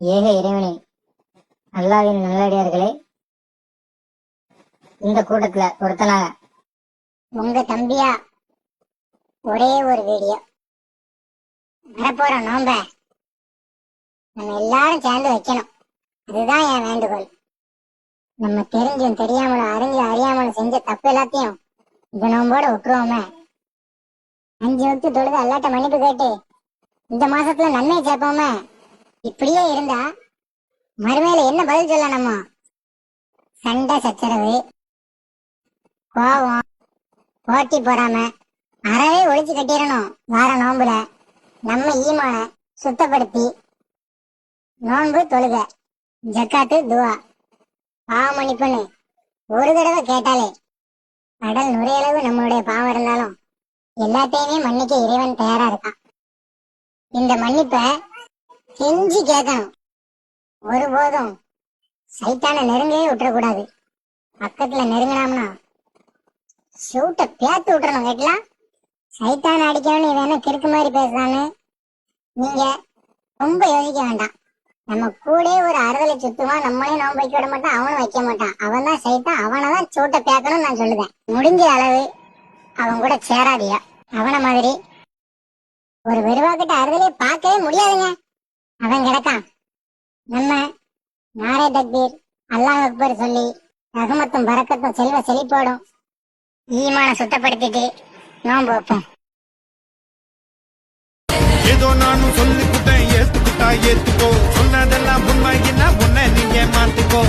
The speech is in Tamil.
ஏக இறைவனே, அல்லாஹ்வின் நல்லடியார்களே, இந்த கூட்டத்துல ஒருத்தனாக உங்க தம்பியா ஒரே ஒரு வீடியோ வரப்போற நோம்ப நம்ம எல்லாரும் சேர்ந்து வைக்கணும். அதுதான் என் வேண்டுகோள். நம்ம தெரிஞ்சும் தெரியாமலும் அறியாமலும் செஞ்ச தப்பு எல்லாத்தையும் இந்த நோம்போட விட்டுருவோமே. 5 வக்து தொழுது அல்லாட்ட மன்னிப்பு கேட்டு இந்த மாசத்துல நன்மையை சேர்ப்போமே. இப்படியே இருந்தா மறுமையில என்ன பதில் சொல்ல? நம்ம சண்டை சச்சரவு, கோபம், போட்டி போடாம அறவே ஒழிச்சு கட்டிடணும். வார நோம்புல நம்ம ஈமான சுத்தப்படுத்தி நோன்பு தொழுக, ஜக்காத்து, துவா, பாவ மன்னிப்புன்னு ஒரு தடவை கேட்டாலே கடல் நுரையளவு நம்மளுடைய பாவம் இருந்தாலும் எல்லாத்தையுமே மன்னிக்க இறைவன் தயாரா இருக்கான். இந்த மன்னிப்பை கெஞ்சி கேட்கணும். ஒருபோதும் சைத்தான நெருங்கவே விட்டுறக்கூடாது. பக்கத்துல நெருங்கினோம்னா ஷூட்ட பேத்து விட்டுறணும். கேட்கலாம், சைத்தான அடிக்கணும்னு இவன் என்ன கிறுக்கு மாதிரி பேசுறான்னு நீங்க ரொம்ப யோசிக்க வேண்டாம். நம்ம கூட ஒரு அறுதலை சுத்துவான், நம்மளே நோன்பு வைக்க விட மாட்டான், அவனும் வைக்க மாட்டான். அவன் தான் சைத்தான், அவனை தான் சூட்டை பேக்கணும்னு நான் சொல்லுவேன். முடிஞ்ச அளவு அவன் கூட சேராதியா. அவனை மாதிரி ஒரு வெறுவாக்கிட்ட அறுதலை பார்க்கவே முடியாதுங்க. அவன் கிடக்கான். நம்ம நாரே தக்பீர், அல்லாஹ் அக்பர் சொல்லி ரஹமத்தும் பரக்கத்தும் செல்வ செழிப்போடும் ஈமான சுத்தப்படுத்திட்டு நோன்பு வைப்போம். ஏதோ நானும் சொல்லிக்கிட்டேன், ஏத்துக்கிட்டா ஏத்துக்கோ. சொன்னதெல்லாம் உண்மை, என்ன உன்னை நீங்க மாத்திக்கோ.